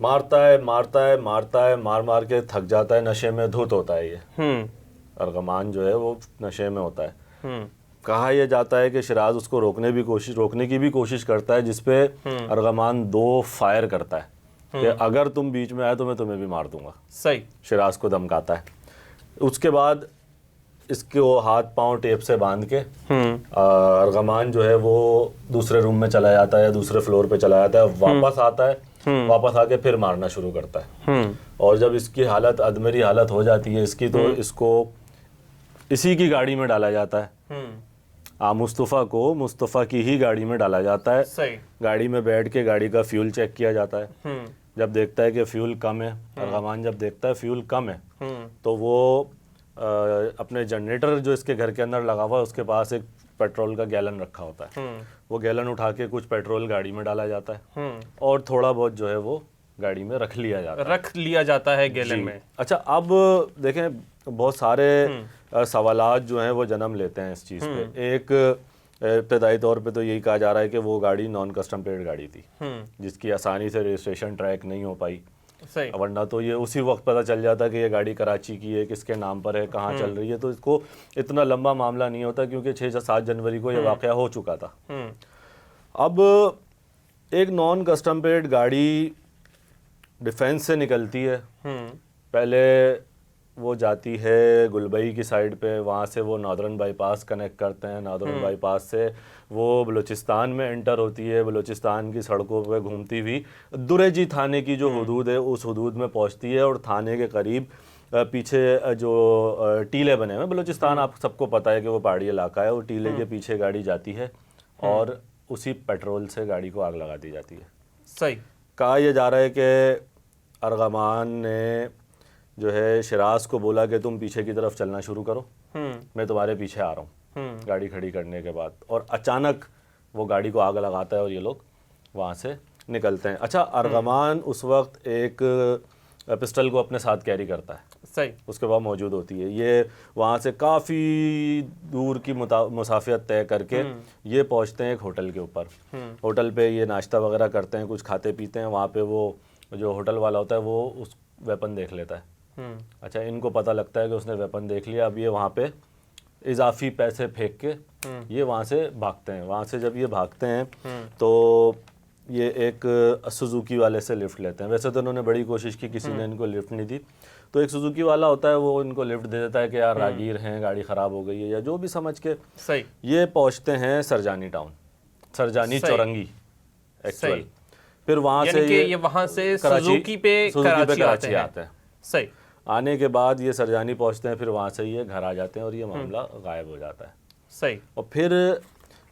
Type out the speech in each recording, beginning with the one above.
مارتا ہے مار مار کے تھک جاتا ہے، نشے میں دھت ہوتا ہے یہ ارغمان جو ہے وہ نشے میں ہوتا ہے. کہا یہ جاتا ہے کہ شیراز اس کو روکنے کی بھی کوشش کرتا ہے، جس پہ ارغمان 2 فائر کرتا ہے کہ اگر تم بیچ میں آئے تو میں تمہیں بھی مار دوں گا. صحیح. شیراز کو دھمکاتا ہے. اس کے بعد اس کو ہاتھ پاؤں ٹیپ سے باندھ کے ارغمان جو ہے وہ دوسرے روم میں چلا جاتا ہے، دوسرے فلور پہ چلا جاتا ہے، واپس آتا ہے، واپس آ کے پھر مارنا شروع کرتا ہے. اور جب اس کی حالت ادمری حالت ہو جاتی ہے اس کی، تو اس کو اسی کی گاڑی میں ڈالا جاتا ہے. مصطفیٰ کو مصطفیٰ کی ہی گاڑی میں ڈالا جاتا ہے. صحیح. گاڑی میں بیٹھ کے گاڑی کا فیول چیک کیا جاتا ہے. جب دیکھتا ہے کہ فیول کم ہے، ارغمان جب دیکھتا ہے فیول کم ہے، تو وہ اپنے جنریٹر جو اس کے گھر کے اندر لگا ہوا ہے اس کے پاس ایک پیٹرول کا گیلن رکھا ہوتا ہے. وہ گیلن اٹھا کے کچھ پیٹرول گاڑی میں ڈالا جاتا ہے اور تھوڑا بہت جو ہے وہ گاڑی میں رکھ لیا جاتا ہے گیلن میں. اچھا، اب دیکھیں بہت سارے سوالات جو ہیں وہ جنم لیتے ہیں اس چیز پہ. ایک ابتدائی طور پہ تو یہی کہا جا رہا ہے کہ وہ گاڑی نان کسٹم پلیٹ گاڑی تھی جس کی آسانی سے رجسٹریشن ٹریک نہیں ہو پائی. ورنہ تو یہ اسی وقت پتہ چل جاتا کہ یہ گاڑی کراچی کی ہے، کس کے نام پر ہے، کہاں چل رہی ہے. تو اس کو اتنا لمبا معاملہ نہیں ہوتا کیونکہ 6-7 جنوری کو یہ واقعہ ہو چکا تھا. اب ایک نان کسٹم پلیٹ گاڑی ڈیفینس سے نکلتی ہے. پہلے وہ جاتی ہے گلبئی کی سائڈ پہ، وہاں سے وہ ناردرن بائی پاس کنیکٹ کرتے ہیں. ناردرن بائی پاس سے وہ بلوچستان میں انٹر ہوتی ہے. بلوچستان کی سڑکوں پہ گھومتی ہوئی دریجی تھانے کی جو حدود ہے اس حدود میں پہنچتی ہے. اور تھانے کے قریب پیچھے جو ٹیلے بنے ہوئے، بلوچستان آپ سب کو پتہ ہے کہ وہ پہاڑی علاقہ ہے، وہ ٹیلے کے پیچھے گاڑی جاتی ہے اور اسی پیٹرول سے گاڑی کو آگ لگا دی جاتی ہے. صحیح. کہا یہ جا رہا ہے کہ ارغمان نے جو ہے شیراز کو بولا کہ تم پیچھے کی طرف چلنا شروع کرو، میں تمہارے پیچھے آ رہا ہوں. گاڑی کھڑی کرنے کے بعد اور اچانک وہ گاڑی کو آگ لگاتا ہے اور یہ لوگ وہاں سے نکلتے ہیں. اچھا، ارغمان اس وقت ایک پسٹل کو اپنے ساتھ کیری کرتا ہے. صحیح. اس کے بعد موجود ہوتی ہے. یہ وہاں سے کافی دور کی مسافت طے کر کے یہ پہنچتے ہیں ایک ہوٹل کے اوپر. ہوٹل پہ یہ ناشتہ وغیرہ کرتے ہیں، کچھ کھاتے پیتے ہیں. وہاں پہ وہ جو ہوٹل والا ہوتا ہے وہ اس ویپن دیکھ لیتا ہے. اچھا، ان کو پتہ لگتا ہے کہ اس نے ویپن دیکھ لیا. اب یہ وہاں پہ اضافی پیسے پھینک کے یہ وہاں سے بھاگتے ہیں. وہاں سے جب یہ بھاگتے ہیں تو یہ ایک سوزوکی والے سے لفٹ لیتے ہیں. ویسے تو انہوں نے بڑی کوشش کی، کسی نے ان کو لفٹ نہیں دی. تو ایک سوزوکی والا ہوتا ہے وہ ان کو لفٹ دے دیتا ہے کہ یار راگیر ہیں، گاڑی خراب ہو گئی ہے یا جو بھی سمجھ کے. صحیح. یہ پہنچتے ہیں سرجانی ٹاؤن، سرجانی چورنگی ایکچوئل. پھر وہاں سے یہ وہاں سے سوزوکی پہ کراچی آتے ہیں. صحیح. آنے کے بعد یہ سرجانی پہنچتے ہیں، پھر وہاں سے یہ گھر آ جاتے ہیں اور یہ معاملہ غائب ہو جاتا ہے. صحیح. اور پھر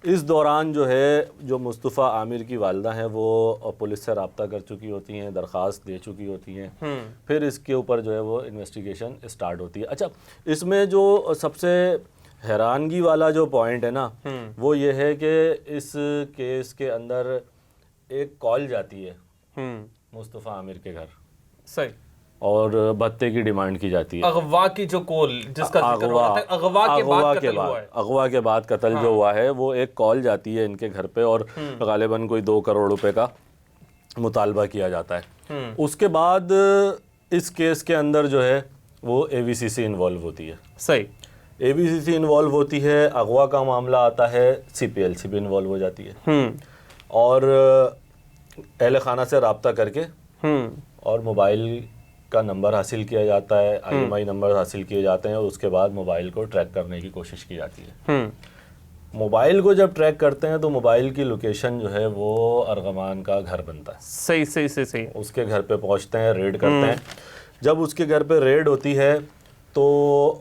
اس دوران جو ہے جو مصطفیٰ عامر کی والدہ ہیں وہ پولیس سے رابطہ کر چکی ہوتی ہیں، درخواست دے چکی ہوتی ہیں. پھر اس کے اوپر جو ہے وہ انویسٹیگیشن اسٹارٹ ہوتی ہے. اچھا، اس میں جو سب سے حیرانگی والا جو پوائنٹ ہے نا وہ یہ ہے کہ اس کیس کے اندر ایک کال جاتی ہے مصطفیٰ عامر کے گھر. صحیح. اور بھتے کی ڈیمانڈ کی جاتی ہے. اغوا کی جو کال جس کا ذکر ہو رہا تھا، اغوا کے بعد قتل جو ہوا ہے وہ ایک کال جاتی ہے ان کے گھر پہ اور غالباً کوئی 2 کروڑ روپے کا مطالبہ کیا جاتا ہے. اس کے بعد اس کیس کے اندر جو ہے وہ اے وی سی سی انوالو ہوتی ہے. صحیح. اے وی سی سی انوالو ہوتی ہے. اغوا کا معاملہ آتا ہے، سی پی ایل سی بھی انوالو ہو جاتی ہے اور اہل خانہ سے رابطہ کر کے اور موبائل کا نمبر حاصل کیا جاتا ہے، آئی ایم آئی نمبر حاصل کیے جاتے ہیں اور اس کے بعد موبائل کو ٹریک کرنے کی کوشش کی جاتی ہے. موبائل کو جب ٹریک کرتے ہیں تو موبائل کی لوکیشن جو ہے وہ ارغمان کا گھر بنتا ہے. صحیح. اس کے گھر پہ پہنچتے ہیں، ریڈ کرتے ہیں. جب اس کے گھر پہ ریڈ ہوتی ہے تو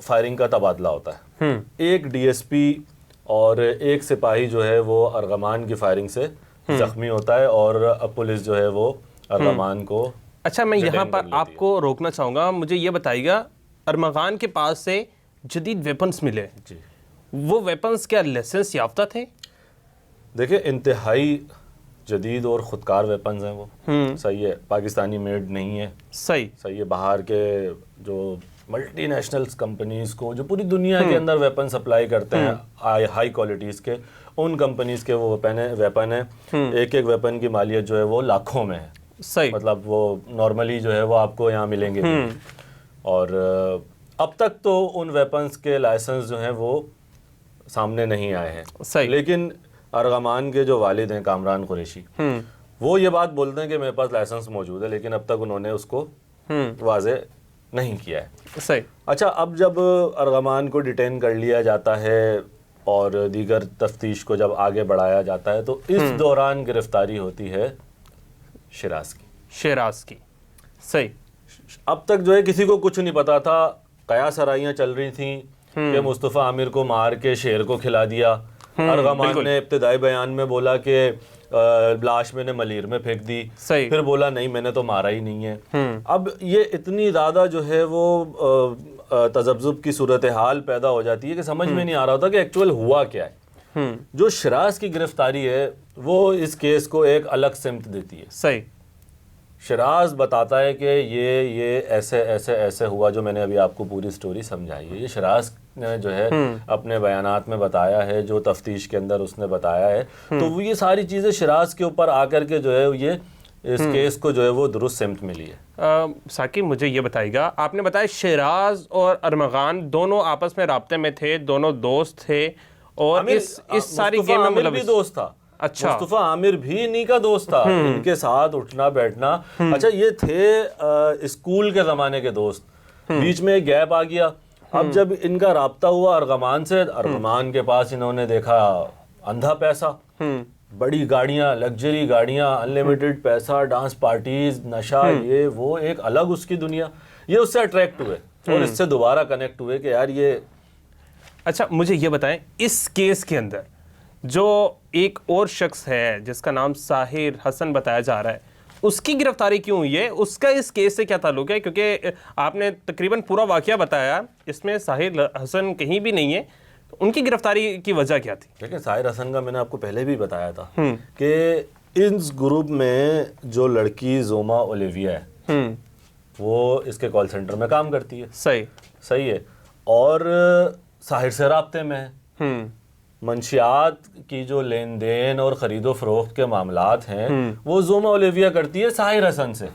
فائرنگ کا تبادلہ ہوتا ہے. ایک ڈی ایس پی اور ایک سپاہی جو ہے وہ ارغمان کی فائرنگ سے زخمی ہوتا ہے اور اب پولیس جو ہے وہ ارغمان کو. اچھا، میں یہاں پر آپ کو روکنا چاہوں گا. مجھے یہ بتائیے گا، ارغمان کے پاس سے جدید ویپنز ملے، جی، وہ ویپنز کیا لائسنس یافتہ تھے؟ دیکھیں انتہائی جدید اور خودکار ویپنز ہیں وہ. صحیح ہے، پاکستانی میڈ نہیں ہے. صحیح ہے. باہر کے جو ملٹی نیشنلز کمپنیز کو جو پوری دنیا کے اندر ویپن سپلائی کرتے ہیں ہائی کوالٹیز کے، ان کمپنیز کے وہ ویپن ہیں. ایک ایک ویپن کی مالیت جو ہے وہ لاکھوں میں ہے. صحیح. مطلب وہ نارملی جو ہے وہ آپ کو یہاں ملیں گے بھی. اور اب تک تو ان ویپنز کے لائسنس جو ہیں وہ سامنے نہیں آئے ہیں. صحیح. لیکن ارغمان کے جو والد ہیں کامران قریشی وہ یہ بات بولتے ہیں کہ میرے پاس لائسنس موجود ہے، لیکن اب تک انہوں نے اس کو واضح نہیں کیا ہے. صحیح. اچھا، اب جب ارغمان کو ڈیٹین کر لیا جاتا ہے اور دیگر تفتیش کو جب آگے بڑھایا جاتا ہے تو اس دوران گرفتاری ہوتی ہے شیراز کی. صحیح. اب تک جو ہے کسی کو کچھ نہیں پتا تھا. قیاس آرائیاں چل رہی تھیں کہ مصطفیٰ عامر کو مار کے شیر کو کھلا دیا. ارغمان نے ابتدائی بیان میں بولا کہ لاش میں نے ملیر میں پھینک دی. پھر بولا نہیں میں نے تو مارا ہی نہیں ہے. اب یہ اتنی زیادہ جو ہے وہ تذبذب کی صورتحال پیدا ہو جاتی ہے کہ سمجھ میں نہیں آ رہا ہوتا کہ ایکچوئل ہوا کیا ہے. جو شیراز کی گرفتاری ہے وہ اس کیس کو ایک الگ سمت دیتی ہے. صحیح. شیراز بتاتا ہے کہ یہ ایسے ایسے ایسے ہوا، جو میں نے ابھی آپ کو پوری سٹوری سمجھائی ہے. یہ شیراز نے جو ہے اپنے بیانات میں بتایا ہے، جو تفتیش کے اندر اس نے بتایا ہے. تو وہ یہ ساری چیزیں شیراز کے اوپر آ کر کے جو ہے یہ اس کیس کو جو ہے وہ درست سمت ملی ہے. ثاقب مجھے یہ بتائیے گا، آپ نے بتایا شیراز اور ارمغان دونوں آپس میں رابطے میں تھے، دونوں دوست تھے اور اس ساری گیم میں ملوث بھی دوست تھا. اچھا، مصطفیٰ عامر بھی انہی کا دوست تھا، ان کے ساتھ اٹھنا بیٹھنا. اچھا، یہ تھے اسکول کے زمانے کے دوست. بیچ میں ایک گیپ آ گیا. اب جب ان کا رابطہ ہوا ارغمان سے، ارغمان کے پاس انہوں نے دیکھا اندھا پیسہ، بڑی گاڑیاں، لگژری گاڑیاں، انلیمیٹڈ پیسہ، ڈانس پارٹیز، نشہ، یہ وہ ایک الگ اس کی دنیا. یہ اس سے اٹریکٹ ہوئے اور اس سے دوبارہ کنیکٹ ہوئے کہ یار یہ. اچھا مجھے یہ بتائیں، اس کیس کے اندر جو ایک اور شخص ہے جس کا نام ساحر حسن بتایا جا رہا ہے، اس کی گرفتاری کیوں ہوئی ہے؟ اس کا اس کیس سے کیا تعلق ہے؟ کیونکہ آپ نے تقریباً پورا واقعہ بتایا، اس میں ساحر حسن کہیں بھی نہیں ہے. ان کی گرفتاری کی وجہ کیا تھی؟ دیکھیں، ساحر حسن کا میں نے آپ کو پہلے بھی بتایا تھا کہ اس گروپ میں جو لڑکی زوما اولیویا ہے وہ اس کے کال سینٹر میں کام کرتی ہے. صحیح ہے. اور ساحر سے رابطے میں ہے. منشیات کی جو لین دین اور خرید و فروخت کے معاملات ہیں وہ زوما اولیویا کرتی ہے ساحر حسن سے.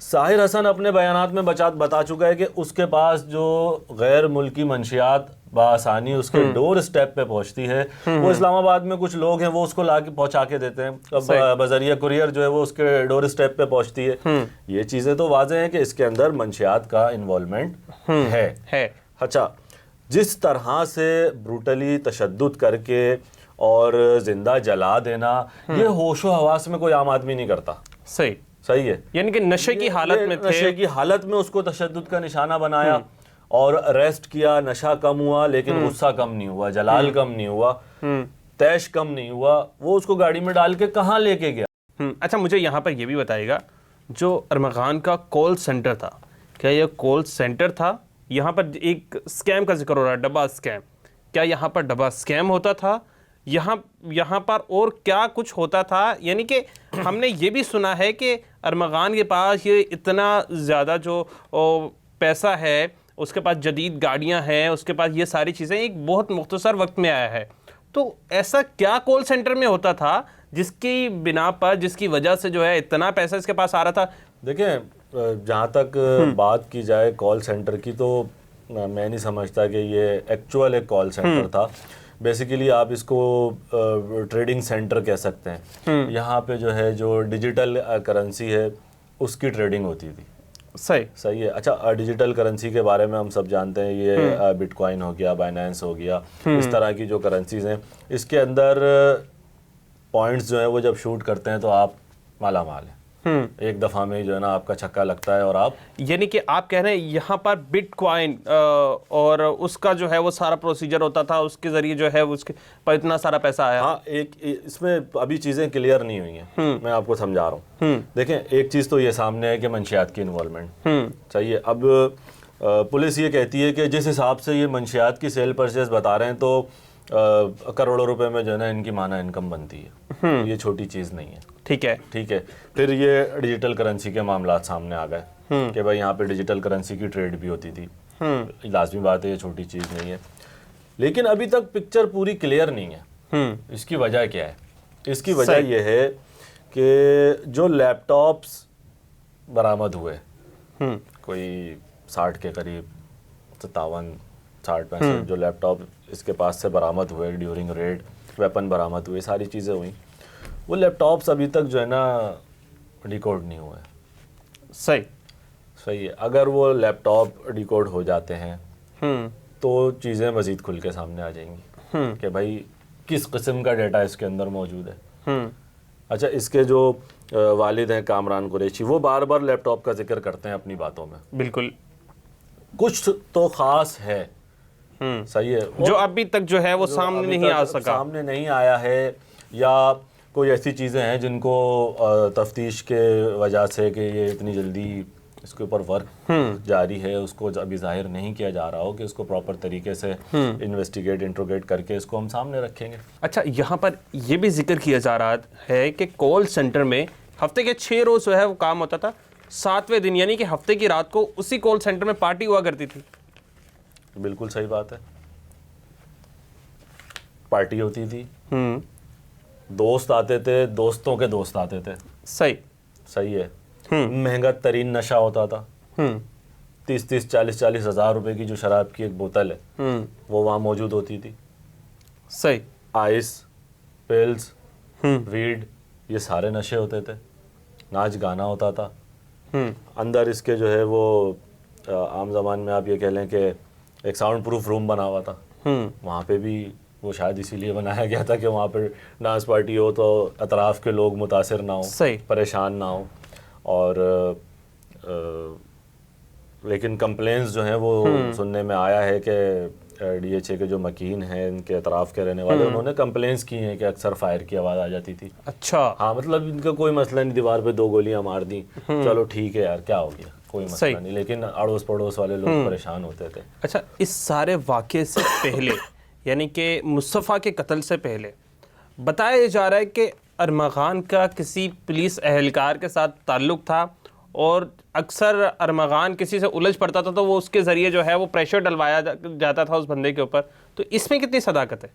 ساحر حسن اپنے بیانات میں بتا چکا ہے کہ اس کے پاس جو غیر ملکی منشیات بآسانی اس کے ڈور اسٹیپ پہ پہنچتی ہے، وہ اسلام آباد میں کچھ لوگ ہیں وہ اس کو لا کے پہنچا کے دیتے ہیں، بذریعہ کوریئر جو ہے وہ اس کے ڈور اسٹیپ پہ پہنچتی ہے. یہ چیزیں تو واضح ہیں کہ اس کے اندر منشیات کا انوالومنٹ ہے. اچھا، جس طرح سے بروٹلی تشدد کر کے اور زندہ جلا دینا، یہ ہوش و حواس میں کوئی عام آدمی نہیں کرتا. صحیح ہے. یعنی کہ نشے کی حالت میں تھے، نشے کی حالت میں اس کو تشدد کا نشانہ بنایا اور اریسٹ کیا. نشہ کم ہوا لیکن غصہ کم نہیں ہوا، جلال کم نہیں ہوا، تیش کم نہیں ہوا. وہ اس کو گاڑی میں ڈال کے کہاں لے کے گیا؟ اچھا مجھے یہاں پر یہ بھی بتائیے گا، جو ارمغان کا کال سینٹر تھا، کیا یہ کال سینٹر تھا؟ یہاں پر ایک اسکیم کا ذکر ہو رہا ہے، ڈبا اسکیم. کیا یہاں پر ڈبا اسکیم ہوتا تھا؟ یہاں پر اور کیا کچھ ہوتا تھا؟ یعنی کہ ہم نے یہ بھی سنا ہے کہ ارمغان کے پاس یہ اتنا زیادہ جو پیسہ ہے، اس کے پاس جدید گاڑیاں ہیں، اس کے پاس یہ ساری چیزیں ایک بہت مختصر وقت میں آیا ہے. تو ایسا کیا کال سینٹر میں ہوتا تھا جس کی بنا پر، جس کی وجہ سے جو ہے اتنا پیسہ اس کے پاس آ رہا تھا؟ دیکھیں، جہاں تک بات کی جائے کال سینٹر کی، تو میں نہیں سمجھتا کہ یہ ایکچوئل ایک کال سینٹر تھا. بیسیکلی آپ اس کو ٹریڈنگ سینٹر کہہ سکتے ہیں. یہاں پہ جو ہے جو ڈیجیٹل کرنسی ہے اس کی ٹریڈنگ ہوتی تھی. صحیح ہے. اچھا، ڈیجیٹل کرنسی کے بارے میں ہم سب جانتے ہیں، یہ بٹ کوائن ہو گیا، بائنانس ہو گیا، اس طرح کی جو کرنسیز ہیں، اس کے اندر پوائنٹس جو ہیں وہ جب شوٹ کرتے ہیں تو آپ مالا مال ہیں. ایک دفعہ میں جو ہے نا آپ کا چھکا لگتا ہے اور آپ، یعنی کہ آپ کہہ رہے ہیں یہاں پر بٹ کوائن اور اس کا جو ہے وہ سارا پروسیجر ہوتا تھا، اس کے ذریعے جو ہے اس کے پر اتنا سارا پیسہ آیا. ہاں، ایک اس میں ابھی چیزیں کلیئر نہیں ہوئی ہیں، میں آپ کو سمجھا رہا ہوں. دیکھیں، ایک چیز تو یہ سامنے ہے کہ منشیات کی انوالومنٹ چاہیے. اب پولیس یہ کہتی ہے کہ جس حساب سے یہ منشیات کی سیل پرچیز بتا رہے ہیں تو کروڑوں روپے میں جو ہے نا ان کی ماہانہ انکم بنتی ہے. یہ چھوٹی چیز نہیں ہے. ٹھیک ہے. پھر یہ ڈیجیٹل کرنسی کے معاملات سامنے آ گئے کہ بھائی یہاں پہ ڈیجیٹل کرنسی کی ٹریڈ بھی ہوتی تھی. لازمی بات ہے، یہ چھوٹی چیز نہیں ہے. لیکن ابھی تک پکچر پوری کلیئر نہیں ہے. اس کی وجہ کیا ہے؟ اس کی وجہ یہ ہے کہ جو لیپ ٹاپس برآمد ہوئے کوئی 60 کے قریب 57-60 جو لیپ ٹاپ اس کے پاس سے برآمد ہوئے ڈیورنگ ریڈ، ویپن برآمد ہوئے، ساری چیزیں ہوئیں، وہ لیپ ٹاپس ابھی تک جو ہے نا ڈیکوڈ نہیں ہوئے. صحیح ہے. اگر وہ لیپ ٹاپ ڈیکوڈ ہو جاتے ہیں تو چیزیں مزید کھل کے سامنے آ جائیں گی کہ بھائی کس قسم کا ڈیٹا اس کے اندر موجود ہے. اچھا، اس کے جو والد ہیں کامران قریشی، وہ بار بار لیپ ٹاپ کا ذکر کرتے ہیں اپنی باتوں میں. بالکل. کچھ تو خاص ہے، صحیح ہے، جو ابھی تک جو ہے وہ سامنے نہیں آ سکا، سامنے نہیں آیا ہے، یا کوئی ایسی چیزیں ہیں جن کو تفتیش کے وجہ سے کہ یہ اتنی جلدی اس کے اوپر ورک جاری ہے، اس کو ابھی ظاہر نہیں کیا جا رہا ہو کہ اس کو پراپر طریقے سے انویسٹیگیٹ انٹروگیٹ کر کے اس کو ہم سامنے رکھیں گے. اچھا، یہاں پر یہ بھی ذکر کیا جا رہا ہے کہ کال سینٹر میں ہفتے کے 6 روز جو ہے وہ کام ہوتا تھا، 7ویں دن یعنی کہ ہفتے کی رات کو اسی کال سینٹر میں پارٹی ہوا کرتی تھی. بالکل صحیح بات ہے، پارٹی ہوتی تھی، دوست آتے تھے، دوستوں کے دوست آتے تھے. صحیح ہے. مہنگا ترین نشہ ہوتا تھا، 30-40 ہزار روپے کی جو شراب کی ایک بوتل ہے وہ وہاں موجود ہوتی تھی. آئس، پیلز، ویڈ، یہ سارے نشے ہوتے تھے. ناچ گانا ہوتا تھا اندر اس کے جو ہے وہ عام زبان میں آپ یہ کہہ لیں کہ ایک ساؤنڈ پروف روم بنا ہوا تھا. وہاں پہ بھی وہ شاید اسی لیے بنایا گیا تھا کہ وہاں پہ ڈانس پارٹی ہو تو اطراف کے لوگ متاثر نہ ہوں، پریشان نہ ہوں. اور لیکن کمپلینس جو ہیں وہ سننے میں آیا ہے کہ ڈی ایچ اے کے جو مکین ہیں ان کے اطراف کے رہنے والے، انہوں نے کمپلینس کی ہیں کہ اکثر فائر کی آواز آ جاتی تھی. اچھا. ہاں، مطلب ان کا کوئی مسئلہ نہیں، دیوار پہ 2 گولیاں مار دیں، چلو ٹھیک ہے یار، کیا ہو گیا، کوئی مسئلہ نہیں، لیکن اڑوس پڑوس والے لوگ پریشان ہوتے تھے. اچھا، اس سارے واقعے سے پہلے یعنی کہ مصطفیٰ کے قتل سے پہلے بتایا جا رہا ہے کہ ارمغان کا کسی پولیس اہلکار کے ساتھ تعلق تھا، اور اکثر ارمغان کسی سے الجھ پڑتا تھا تو وہ اس کے ذریعے جو ہے وہ پریشر ڈلوایا جاتا تھا اس بندے کے اوپر. تو اس میں کتنی صداقت ہے؟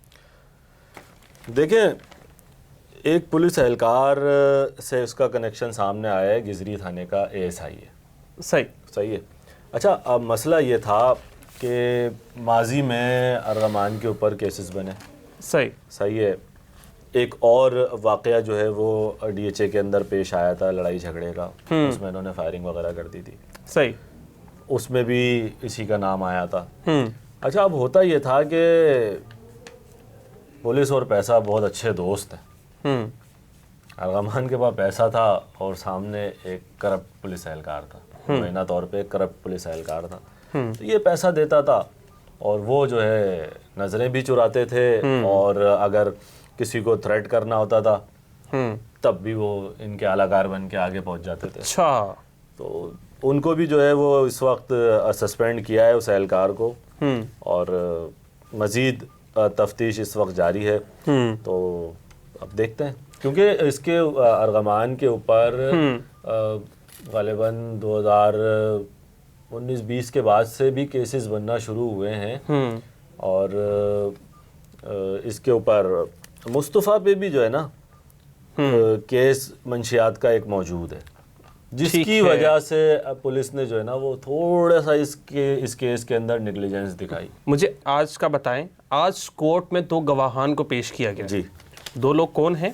دیکھیں، ایک پولیس اہلکار سے اس کا کنیکشن سامنے آیا ہے، گزری تھانے کا ASI ہے. صحیح ہے. اچھا، اب مسئلہ یہ تھا کہ ماضی میں ارغمان کے اوپر کیسز بنے. صحیح ہے. ایک اور واقعہ جو ہے وہ DHA کے اندر پیش آیا تھا، لڑائی جھگڑے کا، اس میں انہوں نے فائرنگ وغیرہ کر دی تھی. اس میں بھی اسی کا نام آیا تھا. اچھا، اب ہوتا یہ تھا کہ پولیس اور پیسہ بہت اچھے دوست ہیں. ارغمان کے پاس پیسہ تھا اور سامنے ایک کرپٹ پولیس اہلکار تھا، مبینہ طور پہ ایک کرپٹ پولیس اہلکار تھا. تو یہ پیسہ دیتا تھا اور وہ جو ہے نظریں بھی چراتے تھے، اور اگر کسی کو تھریٹ کرنا ہوتا تھا تب بھی وہ ان کے اعلیٰ کار بن کے آگے پہنچ جاتے تھے. تو ان کو بھی جو ہے وہ اس وقت سسپینڈ کیا ہے، اس اہلکار کو، اور مزید تفتیش اس وقت جاری ہے. تو اب دیکھتے ہیں، کیونکہ اس کے ارغمان کے اوپر غالباً 2019-20 کے بعد سے بھی کیسز بننا شروع ہوئے ہیں، اور اس کے اوپر مصطفیٰ پہ بھی جو ہے نا کیس منشیات کا ایک موجود ہے، جس کی وجہ سے پولیس نے جو ہے نا وہ تھوڑا سا اس کیس کے اندر نیگلیجنس دکھائی. مجھے آج کا بتائیں، آج کورٹ میں 2 گواہان کو پیش کیا گیا. 2 لوگ کون ہیں؟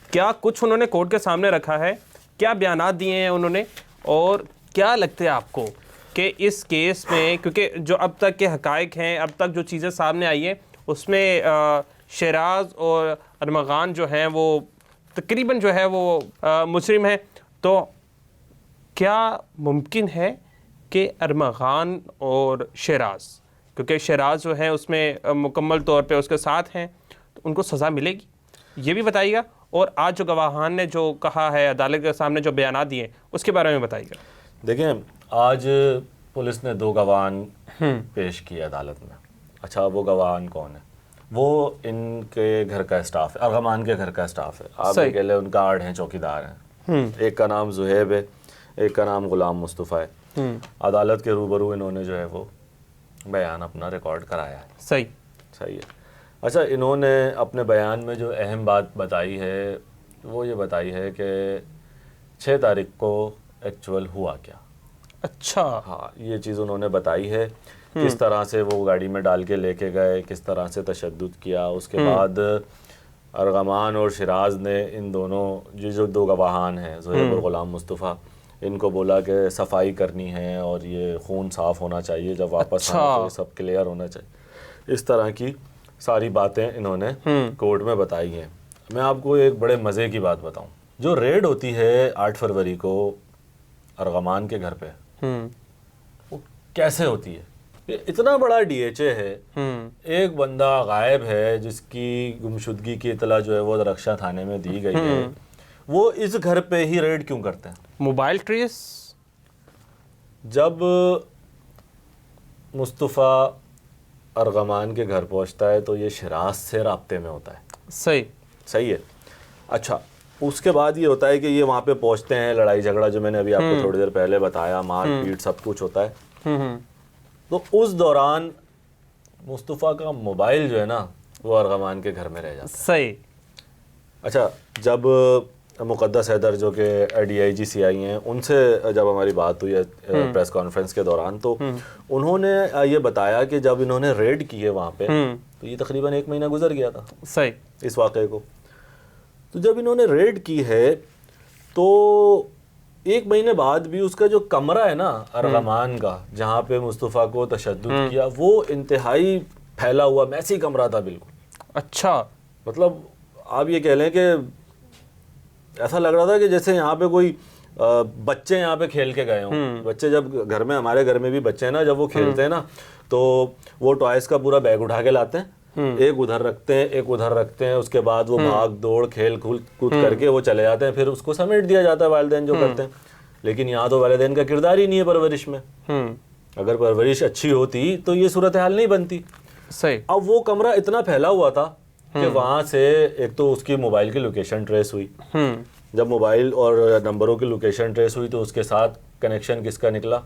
کیا کچھ انہوں نے کورٹ کے سامنے رکھا ہے؟ کیا بیانات دیے ہیں انہوں نے؟ اور کیا لگتا ہے آپ کو کہ اس کیس میں، کیونکہ جو اب تک کے حقائق ہیں، اب تک جو چیزیں سامنے آئی ہیں، اس میں شیراز اور ارمغان جو ہیں وہ تقریباً جو ہے وہ مجرم ہیں، تو کیا ممکن ہے کہ ارمغان اور شیراز، کیونکہ شیراز جو ہیں اس میں مکمل طور پہ اس کے ساتھ ہیں، تو ان کو سزا ملے گی؟ یہ بھی بتائیے گا. اور آج جو گواہان نے جو کہا ہے، عدالت کے سامنے جو بیانات دیے ہیں، اس کے بارے میں بتائیے گا. دیکھیں، آج پولیس نے 2 گواہان پیش کیے عدالت میں. اچھا، وہ گواہان کون ہیں؟ وہ ان کے گھر کا اسٹاف ہے، ارغمان کے گھر کا اسٹاف ہے. آپ کہہ لیں ان گارڈ ہیں، چوکیدار ہیں. ایک کا نام زہیب ہے، ایک کا نام غلام مصطفیٰ ہے. عدالت کے روبرو انہوں نے جو ہے وہ بیان اپنا ریکارڈ کرایا ہے. صحیح ہے. اچھا، انہوں نے اپنے بیان میں جو اہم بات بتائی ہے وہ یہ بتائی ہے کہ 6 تاریخ کو ایکچول ہوا کیا. اچھا. ہاں یہ چیز انہوں نے بتائی ہے، کس طرح سے وہ گاڑی میں ڈال کے لے کے گئے، کس طرح سے تشدد کیا. اس کے بعد ارغمان اور شیراز نے ان دونوں جو 2 گواہان ہیں زہیب اور غلام مصطفیٰ، ان کو بولا کہ صفائی کرنی ہے اور یہ خون صاف ہونا چاہیے، جب واپس آئیں تو یہ سب کلیئر ہونا چاہیے. اس طرح کی ساری باتیں انہوں نے کورٹ میں بتائی ہیں. میں آپ کو ایک بڑے مزے کی بات بتاؤں. جو ریڈ ہوتی ہے 8 فروری کو ارغمان کے گھر پہ، وہ کیسے ہوتی ہے؟ اتنا بڑا ڈی ایچ اے ہے، ایک بندہ غائب ہے جس کی گمشدگی کی اطلاع جو ہے وہ رکشا تھانے میں دی گئی ہے، وہ اس گھر پہ ہی ریڈ کیوں کرتے ہیں؟ Mobile trace. جب مصطفیٰ ارغمان کے گھر پہنچتا ہے تو یہ شیراز سے رابطے میں ہوتا ہے. صحیح ہے. اچھا اس کے بعد یہ ہوتا ہے کہ یہ وہاں پہ پہنچتے ہیں، لڑائی جھگڑا جو میں نے ابھی آپ کو تھوڑی دیر پہلے بتایا، مار پیٹ سب کچھ ہوتا ہے. تو اس دوران مصطفیٰ کا موبائل جو ہے نا وہ ارغمان کے گھر میں رہ جاتا ہے. صحیح. اچھا جب مقدس حیدر جو کہ ڈی آئی جی سی آئی ہیں، ان سے جب ہماری بات ہوئی ہے پریس کانفرنس کے دوران، تو انہوں نے یہ بتایا کہ جب انہوں نے ریڈ کی ہے وہاں پہ تو یہ تقریباً 1 مہینہ گزر گیا تھا. صحیح. اس واقعے کو تو جب انہوں نے ریڈ کی ہے تو 1 مہینے بعد بھی اس کا جو کمرہ ہے نا ارغمان کا، جہاں پہ مصطفیٰ کو تشدد کیا، وہ انتہائی پھیلا ہوا میسی کمرہ تھا بالکل. اچھا. مطلب آپ یہ کہہ لیں کہ ایسا لگ رہا تھا کہ جیسے یہاں پہ کوئی بچے یہاں پہ کھیل کے گئے ہوں. بچے جب گھر میں، ہمارے گھر میں بھی بچے ہیں نا، جب وہ کھیلتے ہیں نا تو وہ ٹوائز کا پورا بیگ اٹھا کے لاتے ہیں، ایک ادھر رکھتے ہیں ایک ادھر رکھتے ہیں، اس کے بعد وہ بھاگ دوڑ کھیل کود کر کے وہ چلے جاتے ہیں، پھر اس کو سمیٹ دیا جاتا ہے والدین جو کرتے ہیں. لیکن یہاں تو والدین کا کردار ہی نہیں ہے پرورش میں. اگر پرورش اچھی ہوتی تو یہ صورتحال نہیں بنتی. صحیح. اب وہ کمرہ اتنا پھیلا ہوا تھا کہ وہاں سے ایک تو اس کی موبائل کی لوکیشن ٹریس ہوئی. جب موبائل اور نمبروں کی لوکیشن ٹریس ہوئی تو اس کے ساتھ کنیکشن کس کا نکلا؟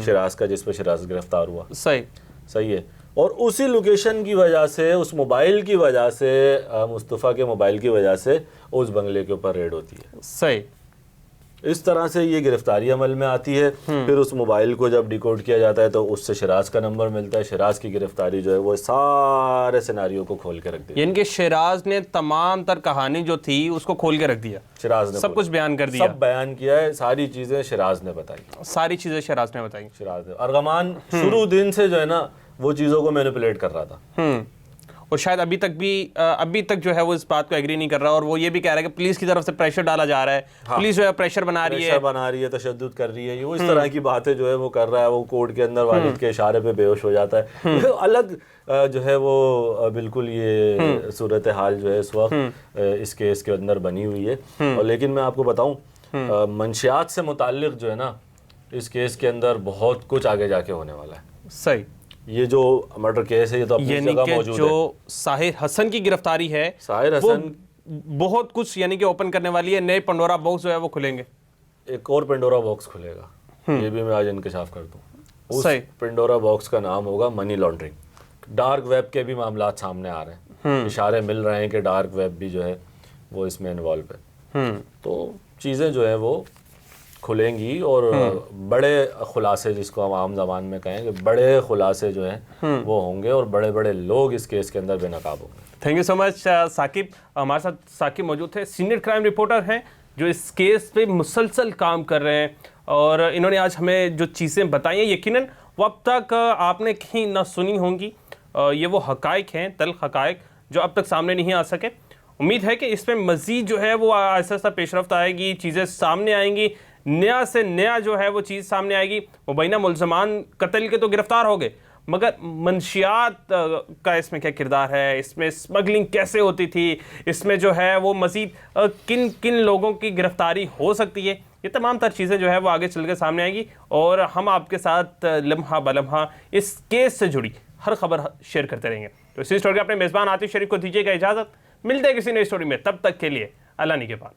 شیراز کا، جس پہ شیراز گرفتار ہوا. صحیح ہے. اور اسی لوکیشن کی وجہ سے، اس موبائل کی وجہ سے، مصطفیٰ کے موبائل کی وجہ سے اس بنگلے کے اوپر ریڈ ہوتی ہے. صحیح. اس طرح سے یہ گرفتاری عمل میں آتی ہے. پھر اس موبائل کو جب ڈیکوڈ کیا جاتا ہے تو اس سے شیراز کا نمبر ملتا ہے. شیراز کی گرفتاری جو ہے وہ سارے سیناریو کو کھول کے رکھ دیا. یعنی کہ شیراز نے تمام تر کہانی جو تھی اس کو کھول کے رکھ دیا. شیراز نے سب کچھ بیان کر دیا، سب بیان کیا ہے. ساری چیزیں شیراز نے بتائی. شیراز نے بتائی. ارغمان شروع دن سے جو ہے نا وہ چیزوں کو مینیپولیٹ کر رہا تھا. اور شاید ابھی تک جو ہے وہ اس بات کو ایگری نہیں کر رہا، اور وہ یہ بھی کہہ رہا ہے کہ پولیس کی طرف سے پریشر ڈالا جا رہا ہے. پولیس جو ہے پریشر بنا رہی ہے، تشدد کر رہی ہے. وہ اس طرح کی باتیں جو ہے وہ کر رہا ہے. وہ کورٹ کے اندر والد کے اشارے پہ بے ہوش ہو جاتا ہے. الگ جو ہے وہ بالکل یہ صورتحال جو ہے اس وقت اس کیس کے اندر بنی ہوئی ہے. اور لیکن میں آپ کو بتاؤں، منشیات سے متعلق جو ہے نا اس کیس کے اندر بہت کچھ آگے جا کے ہونے والا ہے. صحیح. یہ جو مرڈر کیس ہے یہ تو اپنی جگہ موجود ہے. جو ساحر حسن کی گرفتاری ہے، ساحر حسن بہت کچھ یعنی کہ اوپن کرنے والی ہے. نئے پنڈورا باکس جو ہے وہ کھلیں گے. ایک اور پنڈورا باکس کھلے گا، یہ بھی میں آج انکشاف کر دوں. اس پنڈورا باکس کا نام ہوگا منی لانڈرنگ. ڈارک ویب کے بھی معاملات سامنے آ رہے ہیں. اشارے مل رہے ہیں کہ ڈارک ویب بھی جو ہے وہ اس میں انوالو ہے. تو چیزیں جو ہیں وہ کھلیں گی اور بڑے خلاصے، جس کو ہم عام زبان میں کہیں کہ بڑے خلاصے جو ہیں وہ ہوں گے، اور بڑے بڑے لوگ اس کیس کے اندر بے نقاب ہوں گے. تھینک یو سو مچ ثاقب. ہمارے ساتھ ثاقب موجود تھے، سینئر کرائم رپورٹر ہیں جو اس کیس پہ مسلسل کام کر رہے ہیں، اور انہوں نے آج ہمیں جو چیزیں بتائی ہیں یقیناً وہ اب تک آپ نے کہیں نہ سنی ہوں گی. یہ وہ حقائق ہیں، تلخ حقائق جو اب تک سامنے نہیں آ سکے. امید ہے کہ اس میں مزید جو ہے وہ آہستہ آہستہ پیش رفت آئے گی، چیزیں سامنے آئیں گی، نیا سے نیا جو ہے وہ چیز سامنے آئے گی. مبینہ ملزمان قتل کے تو گرفتار ہو گئے، مگر منشیات کا اس میں کیا کردار ہے، اس میں اسمگلنگ کیسے ہوتی تھی، اس میں جو ہے وہ مزید کن کن لوگوں کی گرفتاری ہو سکتی ہے، یہ تمام تر چیزیں جو ہے وہ آگے چل کے سامنے آئیں گی. اور ہم آپ کے ساتھ لمحہ بلمحہ اس کیس سے جڑی ہر خبر شیئر کرتے رہیں گے. تو اسی اسٹوری کے اپنے میزبان عاطف شریف کو دیجیے گا اجازت. ملتے ہیں کسی نئی اسٹوری میں، تب تک کے لیے اللہ نگہبان.